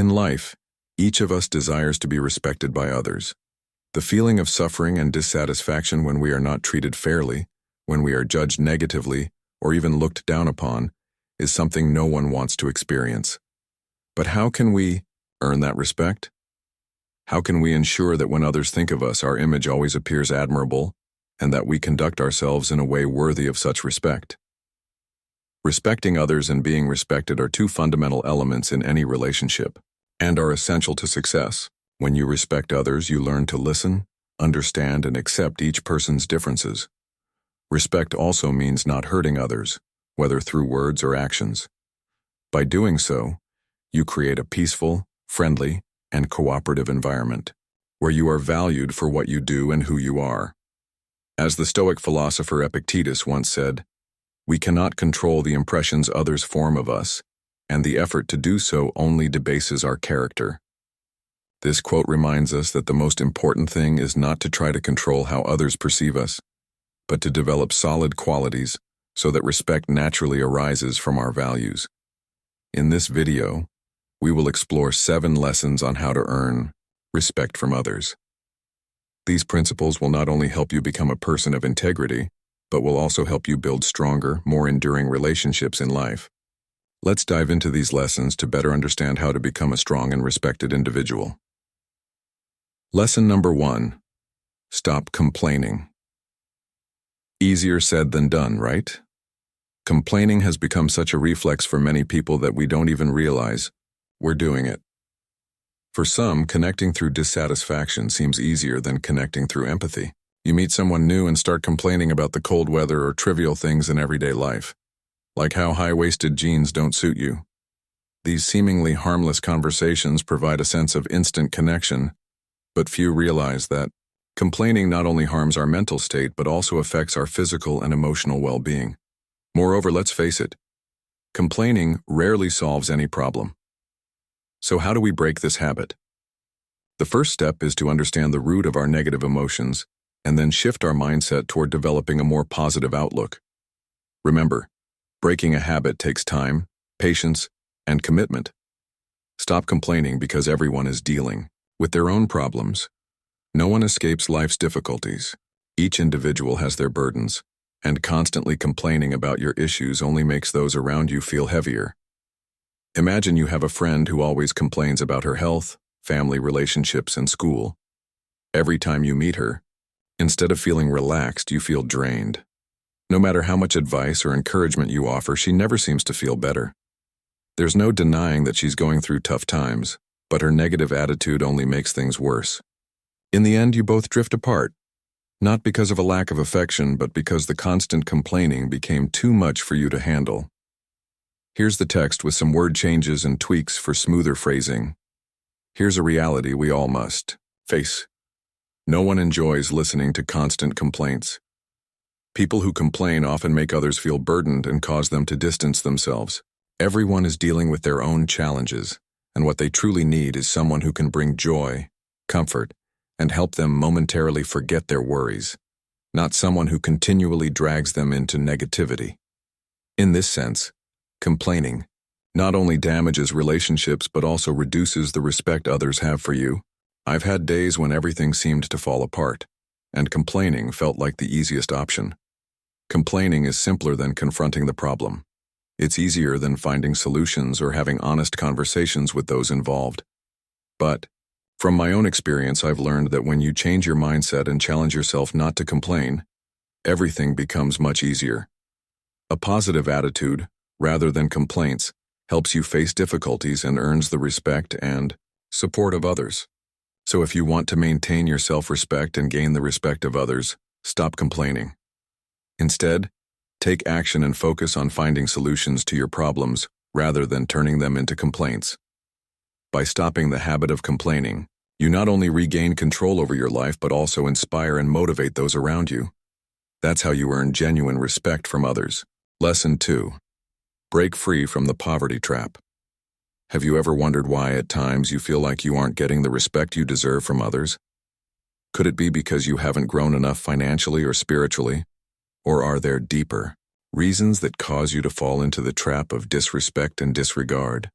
In life, each of us desires to be respected by others. The feeling of suffering and dissatisfaction when we are not treated fairly, when we are judged negatively, or even looked down upon, is something no one wants to experience. But how can we earn that respect? How can we ensure that when others think of us, our image always appears admirable, and that we conduct ourselves in a way worthy of such respect? Respecting others and being respected are two fundamental elements in any relationship, and are essential to success. When you respect others, you learn to listen, understand, and accept each person's differences. Respect also means not hurting others, whether through words or actions. By doing so, you create a peaceful, friendly, and cooperative environment, where you are valued for what you do and who you are. As the Stoic philosopher Epictetus once said, "We cannot control the impressions others form of us, and the effort to do so only debases our character." This quote reminds us that the most important thing is not to try to control how others perceive us, but to develop solid qualities so that respect naturally arises from our values. In this video, we will explore 7 lessons on how to earn respect from others. These principles will not only help you become a person of integrity, but will also help you build stronger, more enduring relationships in life. Let's dive into these lessons to better understand how to become a strong and respected individual. Lesson number 1. Stop complaining. Easier said than done, right? Complaining has become such a reflex for many people that we don't even realize we're doing it. For some, connecting through dissatisfaction seems easier than connecting through empathy. You meet someone new and start complaining about the cold weather or trivial things in everyday life, like how high-waisted jeans don't suit you. These seemingly harmless conversations provide a sense of instant connection, but few realize that complaining not only harms our mental state but also affects our physical and emotional well-being. Moreover, let's face it, complaining rarely solves any problem. So how do we break this habit? The first step is to understand the root of our negative emotions and then shift our mindset toward developing a more positive outlook. Remember, breaking a habit takes time, patience, and commitment. Stop complaining because everyone is dealing with their own problems. No one escapes life's difficulties. Each individual has their burdens, and constantly complaining about your issues only makes those around you feel heavier. Imagine you have a friend who always complains about her health, family relationships, and school. Every time you meet her, instead of feeling relaxed, you feel drained. No matter how much advice or encouragement you offer, she never seems to feel better. There's no denying that she's going through tough times, but her negative attitude only makes things worse. In the end, you both drift apart, not because of a lack of affection, but because the constant complaining became too much for you to handle. Here's the text with some word changes and tweaks for smoother phrasing. Here's a reality we all must face. No one enjoys listening to constant complaints. People who complain often make others feel burdened and cause them to distance themselves. Everyone is dealing with their own challenges, and what they truly need is someone who can bring joy, comfort, and help them momentarily forget their worries, not someone who continually drags them into negativity. In this sense, complaining not only damages relationships but also reduces the respect others have for you. I've had days when everything seemed to fall apart, and complaining felt like the easiest option. Complaining is simpler than confronting the problem. It's easier than finding solutions or having honest conversations with those involved. But, from my own experience, I've learned that when you change your mindset and challenge yourself not to complain, everything becomes much easier. A positive attitude, rather than complaints, helps you face difficulties and earns the respect and support of others. So if you want to maintain your self-respect and gain the respect of others, stop complaining. Instead, take action and focus on finding solutions to your problems rather than turning them into complaints. By stopping the habit of complaining, you not only regain control over your life but also inspire and motivate those around you. That's how you earn genuine respect from others. Lesson 2. Break free from the poverty trap. Have you ever wondered why at times you feel like you aren't getting the respect you deserve from others? Could it be because you haven't grown enough financially or spiritually? Or are there deeper reasons that cause you to fall into the trap of disrespect and disregard?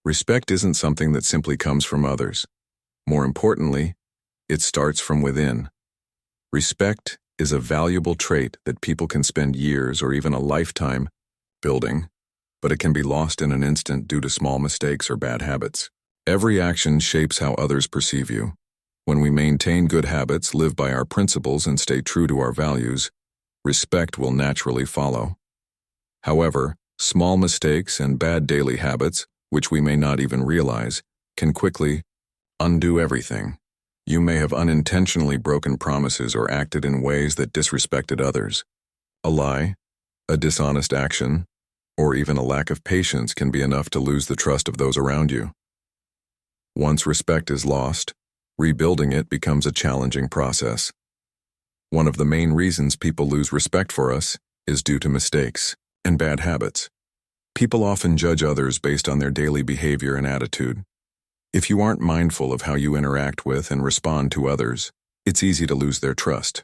Respect isn't something that simply comes from others. More importantly, it starts from within. Respect is a valuable trait that people can spend years or even a lifetime building, but it can be lost in an instant due to small mistakes or bad habits. Every action shapes how others perceive you. When we maintain good habits, live by our principles, and stay true to our values, respect will naturally follow. However, small mistakes and bad daily habits, which we may not even realize, can quickly undo everything. You may have unintentionally broken promises or acted in ways that disrespected others. A lie, a dishonest action, or even a lack of patience can be enough to lose the trust of those around you. Once respect is lost, rebuilding it becomes a challenging process. One of the main reasons people lose respect for us is due to mistakes and bad habits. People often judge others based on their daily behavior and attitude. If you aren't mindful of how you interact with and respond to others, it's easy to lose their trust.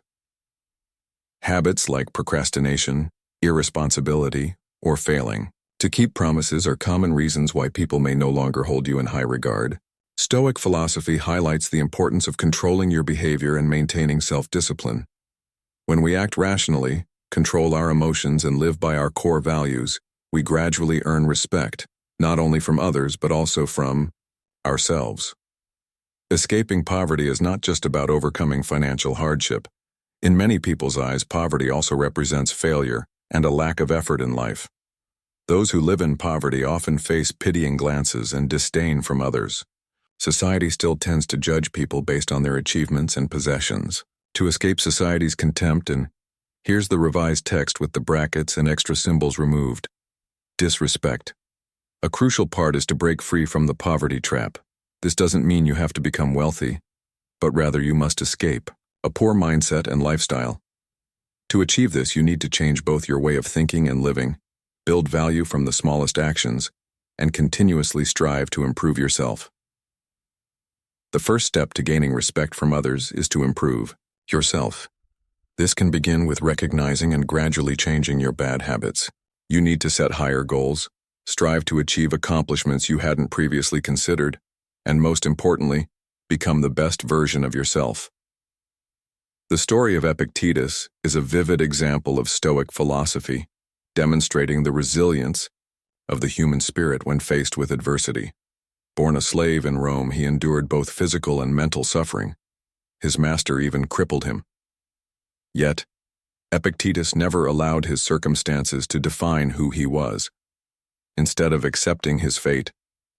Habits like procrastination, irresponsibility, or failing to keep promises are common reasons why people may no longer hold you in high regard. Stoic philosophy highlights the importance of controlling your behavior and maintaining self-discipline. When we act rationally, control our emotions, and live by our core values, we gradually earn respect, not only from others but also from ourselves. Escaping poverty is not just about overcoming financial hardship. In many people's eyes, poverty also represents failure and a lack of effort in life. Those who live in poverty often face pitying glances and disdain from others. Society still tends to judge people based on their achievements and possessions. To escape society's contempt, and here's the revised text with the brackets and extra symbols removed. Disrespect. A crucial part is to break free from the poverty trap. This doesn't mean you have to become wealthy, but rather you must escape a poor mindset and lifestyle. To achieve this, you need to change both your way of thinking and living, build value from the smallest actions, and continuously strive to improve yourself. The first step to gaining respect from others is to improve yourself. This can begin with recognizing and gradually changing your bad habits. You need to set higher goals, strive to achieve accomplishments you hadn't previously considered, and most importantly, become the best version of yourself. The story of Epictetus is a vivid example of Stoic philosophy, demonstrating the resilience of the human spirit when faced with adversity. Born a slave in Rome, he endured both physical and mental suffering. His master even crippled him. Yet, Epictetus never allowed his circumstances to define who he was. Instead of accepting his fate,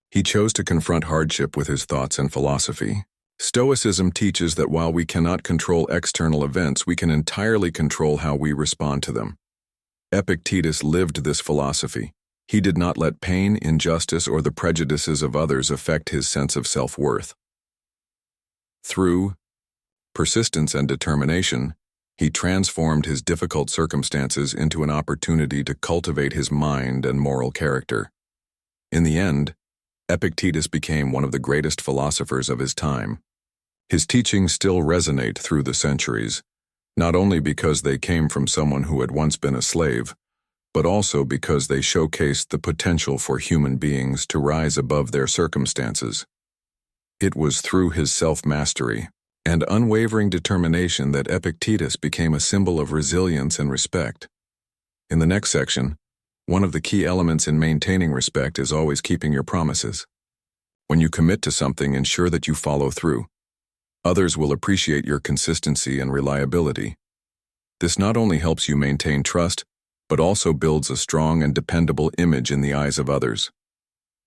he chose to confront hardship with his thoughts and philosophy. Stoicism teaches that while we cannot control external events, we can entirely control how we respond to them. Epictetus lived this philosophy. He did not let pain, injustice, or the prejudices of others affect his sense of self-worth. Through persistence and determination, he transformed his difficult circumstances into an opportunity to cultivate his mind and moral character. In the end, Epictetus became one of the greatest philosophers of his time. His teachings still resonate through the centuries, not only because they came from someone who had once been a slave, but also because they showcased the potential for human beings to rise above their circumstances. It was through his self-mastery and unwavering determination that Epictetus became a symbol of resilience and respect. In the next section, one of the key elements in maintaining respect is always keeping your promises. When you commit to something, ensure that you follow through. Others will appreciate your consistency and reliability. This not only helps you maintain trust, but also builds a strong and dependable image in the eyes of others.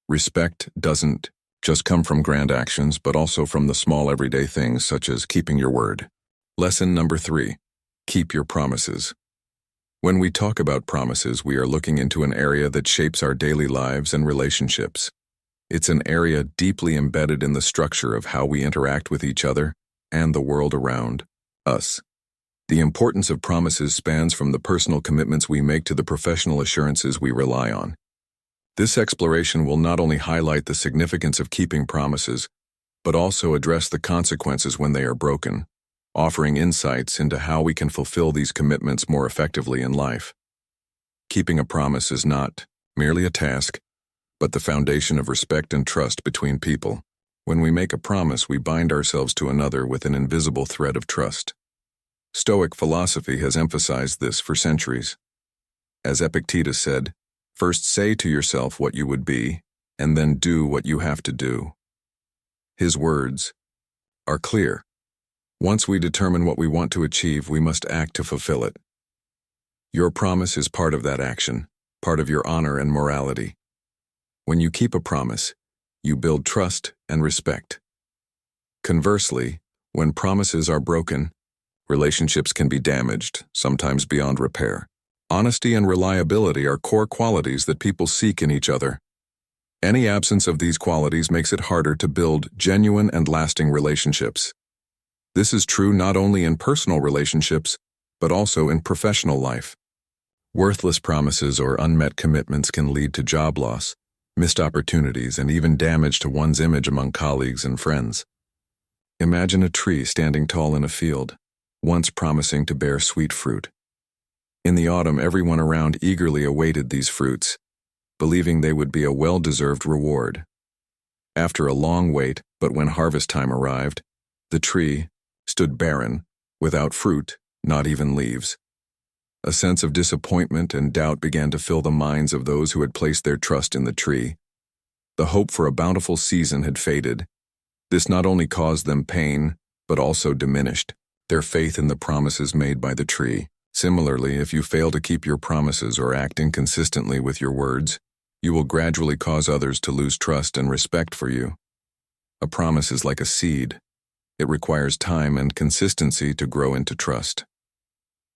Respect doesn't just come from grand actions, but also from the small everyday things such as keeping your word. Lesson number 3, keep your promises. When we talk about promises, we are looking into an area that shapes our daily lives and relationships. It's an area deeply embedded in the structure of how we interact with each other and the world around us. The importance of promises spans from the personal commitments we make to the professional assurances we rely on. This exploration will not only highlight the significance of keeping promises, but also address the consequences when they are broken, offering insights into how we can fulfill these commitments more effectively in life. Keeping a promise is not merely a task, but the foundation of respect and trust between people. When we make a promise, we bind ourselves to another with an invisible thread of trust. Stoic philosophy has emphasized this for centuries. As Epictetus said, "First say to yourself what you would be, and then do what you have to do." His words are clear. Once we determine what we want to achieve, we must act to fulfill it. Your promise is part of that action, part of your honor and morality. When you keep a promise, you build trust and respect. Conversely, when promises are broken, relationships can be damaged, sometimes beyond repair. Honesty and reliability are core qualities that people seek in each other. Any absence of these qualities makes it harder to build genuine and lasting relationships. This is true not only in personal relationships, but also in professional life. Worthless promises or unmet commitments can lead to job loss, missed opportunities, and even damage to one's image among colleagues and friends. Imagine a tree standing tall in a field, once promising to bear sweet fruit. In the autumn, everyone around eagerly awaited these fruits, believing they would be a well-deserved reward. After a long wait, but when harvest time arrived, the tree stood barren, without fruit, not even leaves. A sense of disappointment and doubt began to fill the minds of those who had placed their trust in the tree. The hope for a bountiful season had faded. This not only caused them pain, but also diminished their faith in the promises made by the tree. Similarly, if you fail to keep your promises or act inconsistently with your words, you will gradually cause others to lose trust and respect for you. A promise is like a seed. It requires time and consistency to grow into trust.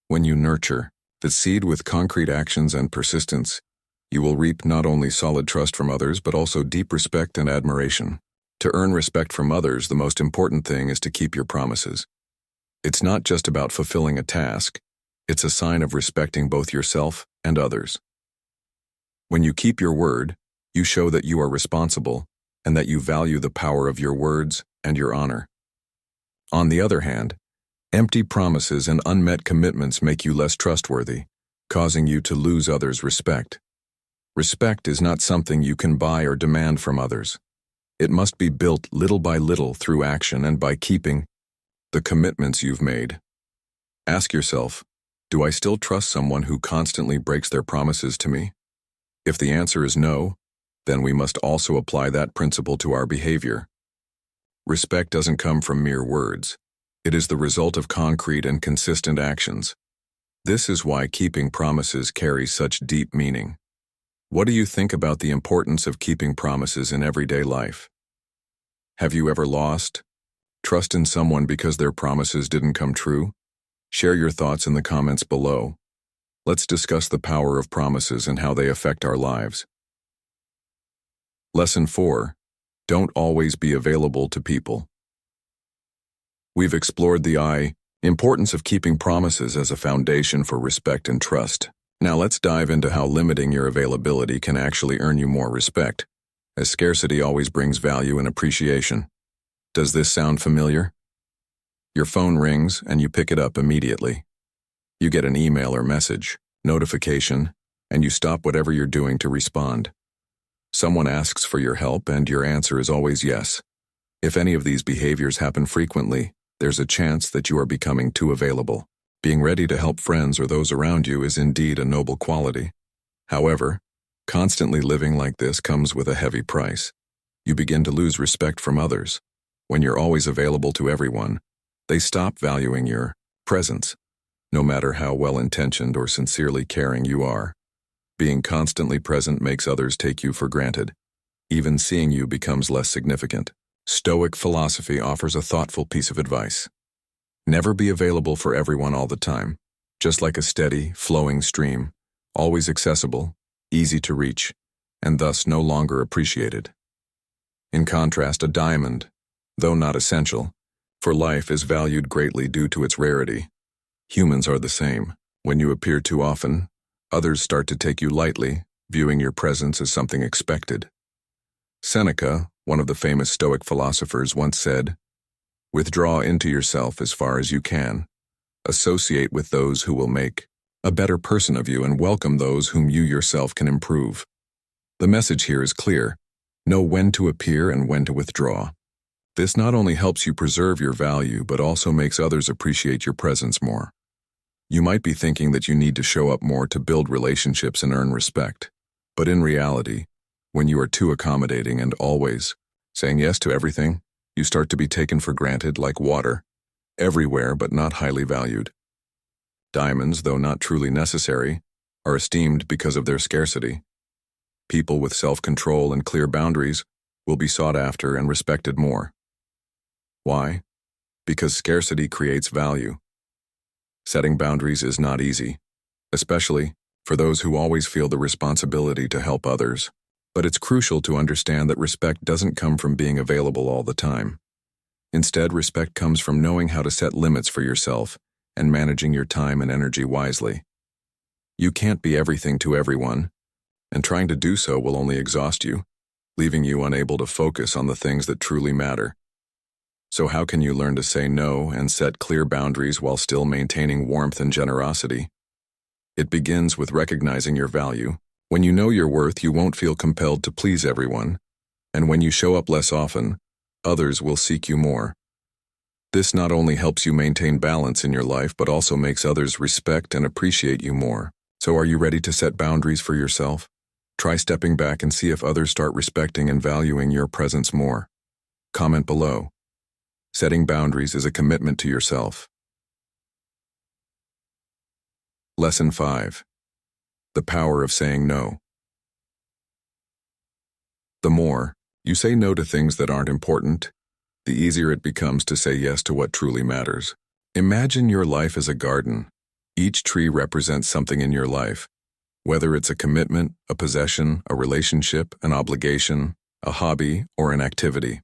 When you nurture the seed with concrete actions and persistence, you will reap not only solid trust from others, but also deep respect and admiration. To earn respect from others, the most important thing is to keep your promises. It's not just about fulfilling a task, it's a sign of respecting both yourself and others. When you keep your word, you show that you are responsible and that you value the power of your words and your honor. On the other hand, empty promises and unmet commitments make you less trustworthy, causing you to lose others' respect. Respect is not something you can buy or demand from others. It must be built little by little through action and by keeping the commitments you've made. Ask yourself, do I still trust someone who constantly breaks their promises to me? If the answer is no, then we must also apply that principle to our behavior. Respect doesn't come from mere words. It is the result of concrete and consistent actions. This is why keeping promises carries such deep meaning. What do you think about the importance of keeping promises in everyday life? Have you ever lost trust in someone because their promises didn't come true? Share your thoughts in the comments below. Let's discuss the power of promises and how they affect our lives. Lesson 4. Don't always be available to people. We've explored the importance of keeping promises as a foundation for respect and trust. Now let's dive into how limiting your availability can actually earn you more respect, as scarcity always brings value and appreciation. Does this sound familiar? Your phone rings and you pick it up immediately. You get an email or message, notification, and you stop whatever you're doing to respond. Someone asks for your help and your answer is always yes. If any of these behaviors happen frequently, there's a chance that you are becoming too available. Being ready to help friends or those around you is indeed a noble quality. However, constantly living like this comes with a heavy price. You begin to lose respect from others. When you're always available to everyone, they stop valuing your presence, no matter how well-intentioned or sincerely caring you are. Being constantly present makes others take you for granted. Even seeing you becomes less significant. Stoic philosophy offers a thoughtful piece of advice. Never be available for everyone all the time. Just like a steady, flowing stream, always accessible, easy to reach, and thus no longer appreciated. In contrast, a diamond, though not essential, for life is valued greatly due to its rarity. Humans are the same. When you appear too often, others start to take you lightly, viewing your presence as something expected. Seneca, one of the famous Stoic philosophers, once said, "Withdraw into yourself as far as you can. Associate with those who will make a better person of you and welcome those whom you yourself can improve." The message here is clear. Know when to appear and when to withdraw. This not only helps you preserve your value, but also makes others appreciate your presence more. You might be thinking that you need to show up more to build relationships and earn respect. But in reality, when you are too accommodating and always saying yes to everything, you start to be taken for granted like water, everywhere but not highly valued. Diamonds, though not truly necessary, are esteemed because of their scarcity. People with self-control and clear boundaries will be sought after and respected more. Why? Because scarcity creates value. Setting boundaries is not easy, especially for those who always feel the responsibility to help others. But it's crucial to understand that respect doesn't come from being available all the time. Instead, respect comes from knowing how to set limits for yourself and managing your time and energy wisely. You can't be everything to everyone, and trying to do so will only exhaust you, leaving you unable to focus on the things that truly matter. So how can you learn to say no and set clear boundaries while still maintaining warmth and generosity? It begins with recognizing your value. When you know your worth, you won't feel compelled to please everyone, and when you show up less often, others will seek you more. This not only helps you maintain balance in your life, but also makes others respect and appreciate you more. So are you ready to set boundaries for yourself? Try stepping back and see if others start respecting and valuing your presence more. Comment below. Setting boundaries is a commitment to yourself. Lesson 5. The power of saying no. The more you say no to things that aren't important, the easier it becomes to say yes to what truly matters. Imagine your life as a garden. Each tree represents something in your life, whether it's a commitment, a possession, a relationship, an obligation, a hobby, or an activity.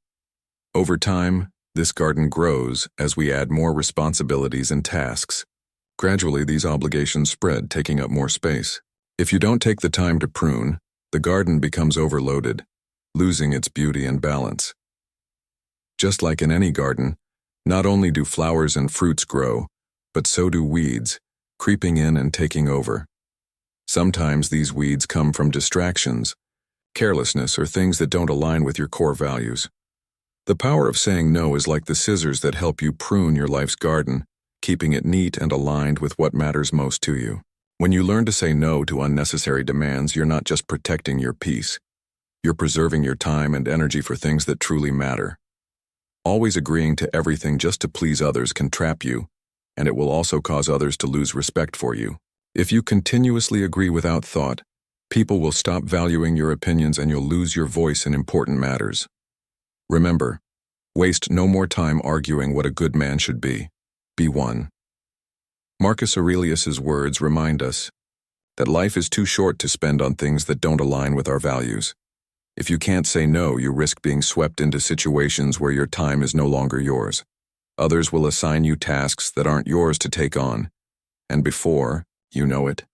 Over time, this garden grows as we add more responsibilities and tasks. Gradually, these obligations spread, taking up more space. If you don't take the time to prune, the garden becomes overloaded, losing its beauty and balance. Just like in any garden, not only do flowers and fruits grow, but so do weeds, creeping in and taking over. Sometimes these weeds come from distractions, carelessness, or things that don't align with your core values. The power of saying no is like the scissors that help you prune your life's garden, keeping it neat and aligned with what matters most to you. When you learn to say no to unnecessary demands, you're not just protecting your peace. You're preserving your time and energy for things that truly matter. Always agreeing to everything just to please others can trap you, and it will also cause others to lose respect for you. If you continuously agree without thought, people will stop valuing your opinions and you'll lose your voice in important matters. Remember, waste no more time arguing what a good man should be. Be one. Marcus Aurelius's words remind us that life is too short to spend on things that don't align with our values. If you can't say no, you risk being swept into situations where your time is no longer yours. Others will assign you tasks that aren't yours to take on, and before you know it,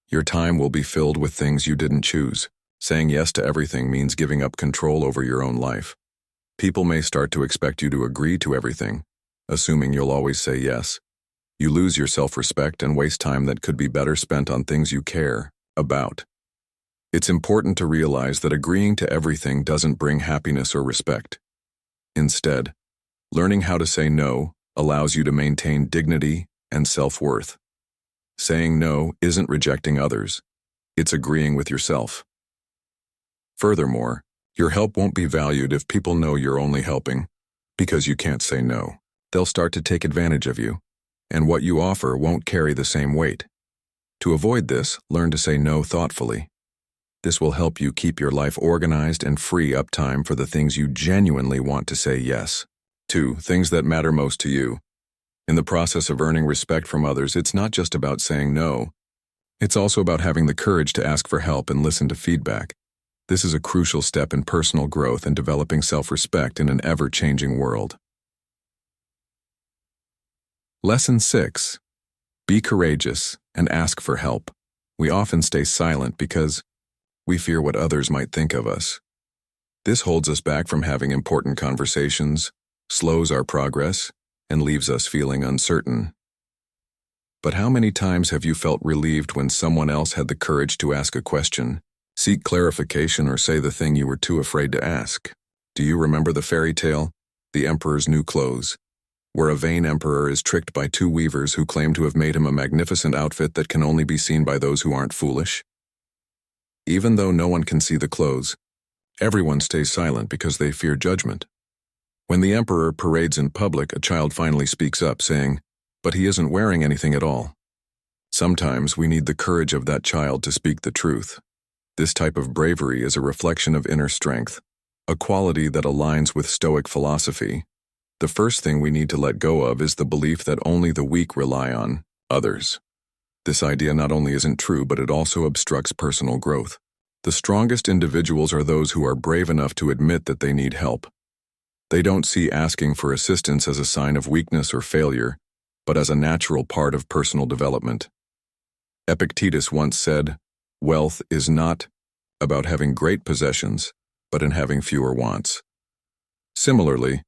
your time will be filled with things you didn't choose. Saying yes to everything means giving up control over your own life. People may start to expect you to agree to everything, assuming you'll always say yes. You lose your self-respect and waste time that could be better spent on things you care about. It's important to realize that agreeing to everything doesn't bring happiness or respect. Instead, learning how to say no allows you to maintain dignity and self-worth. Saying no isn't rejecting others, it's agreeing with yourself. Furthermore, your help won't be valued if people know you're only helping because you can't say no. They'll start to take advantage of you, and what you offer won't carry the same weight. To avoid this, learn to say no thoughtfully. This will help you keep your life organized and free up time for the things you genuinely want to say yes to, things that matter most to you. In the process of earning respect from others, it's not just about saying no. It's also about having the courage to ask for help and listen to feedback. This is a crucial step in personal growth and developing self-respect in an ever-changing world. Lesson 6. Be courageous and ask for help. We often stay silent because we fear what others might think of us. This holds us back from having important conversations, slows our progress, and leaves us feeling uncertain. But how many times have you felt relieved when someone else had the courage to ask a question, seek clarification, or say the thing you were too afraid to ask. Do you remember the fairy tale, The Emperor's New Clothes, where a vain emperor is tricked by two weavers who claim to have made him a magnificent outfit that can only be seen by those who aren't foolish? Even though no one can see the clothes, everyone stays silent because they fear judgment. When the emperor parades in public, a child finally speaks up, saying, "But he isn't wearing anything at all." Sometimes we need the courage of that child to speak the truth. This type of bravery is a reflection of inner strength, a quality that aligns with Stoic philosophy. The first thing we need to let go of is the belief that only the weak rely on others. This idea not only isn't true, but it also obstructs personal growth. The strongest individuals are those who are brave enough to admit that they need help. They don't see asking for assistance as a sign of weakness or failure, but as a natural part of personal development. Epictetus once said, "Wealth is not about having great possessions, but in having fewer wants." Similarly,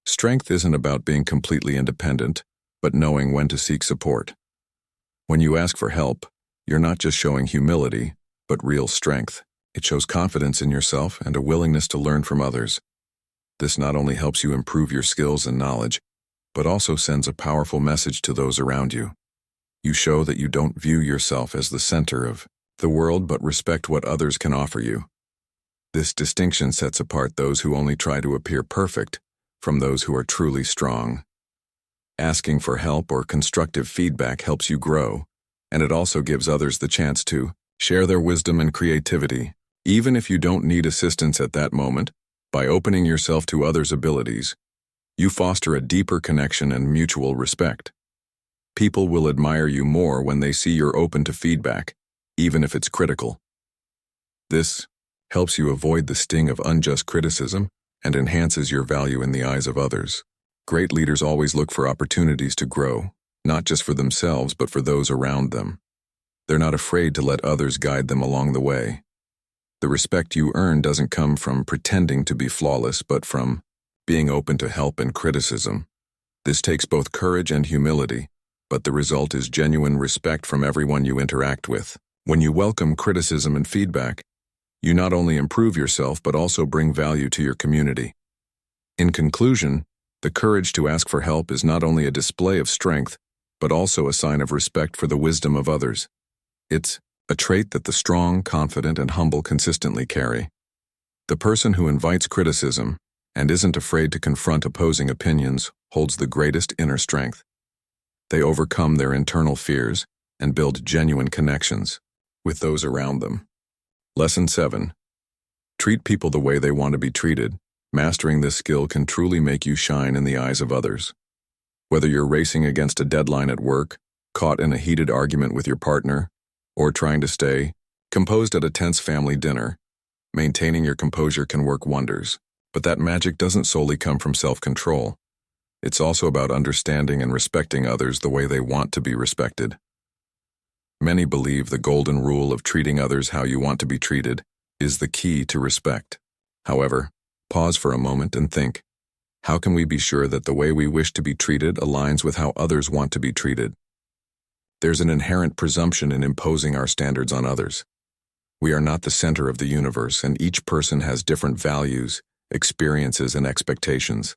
strength isn't about being completely independent, but knowing when to seek support. When you ask for help, you're not just showing humility, but real strength. It shows confidence in yourself and a willingness to learn from others. This not only helps you improve your skills and knowledge, but also sends a powerful message to those around you. You show that you don't view yourself as the center of the world, but respect what others can offer you. This distinction sets apart those who only try to appear perfect from those who are truly strong. Asking for help or constructive feedback helps you grow, and it also gives others the chance to share their wisdom and creativity. Even if you don't need assistance at that moment, by opening yourself to others' abilities, you foster a deeper connection and mutual respect. People will admire you more when they see you're open to feedback, even if it's critical. This helps you avoid the sting of unjust criticism and enhances your value in the eyes of others. Great leaders always look for opportunities to grow, not just for themselves, but for those around them. They're not afraid to let others guide them along the way. The respect you earn doesn't come from pretending to be flawless, but from being open to help and criticism. This takes both courage and humility, but the result is genuine respect from everyone you interact with. When you welcome criticism and feedback, you not only improve yourself, but also bring value to your community. In conclusion, the courage to ask for help is not only a display of strength, but also a sign of respect for the wisdom of others. It's a trait that the strong, confident, and humble consistently carry. The person who invites criticism and isn't afraid to confront opposing opinions holds the greatest inner strength. They overcome their internal fears and build genuine connections with those around them. Lesson 7. Treat people the way they want to be treated. Mastering this skill can truly make you shine in the eyes of others. Whether you're racing against a deadline at work, caught in a heated argument with your partner, or trying to stay composed at a tense family dinner, maintaining your composure can work wonders. But that magic doesn't solely come from self-control. It's also about understanding and respecting others the way they want to be respected. Many believe the golden rule of treating others how you want to be treated is the key to respect. However, pause for a moment and think, how can we be sure that the way we wish to be treated aligns with how others want to be treated? There's an inherent presumption in imposing our standards on others. We are not the center of the universe, and each person has different values, experiences, and expectations.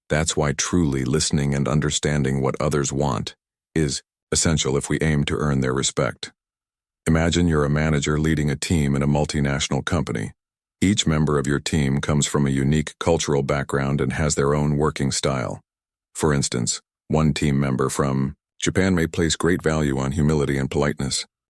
That's why truly listening and understanding what others want is essential if we aim to earn their respect. Imagine you're a manager leading a team in a multinational company. Each member of your team comes from a unique cultural background and has their own working style. For instance, one team member from Japan may place great value on humility and politeness,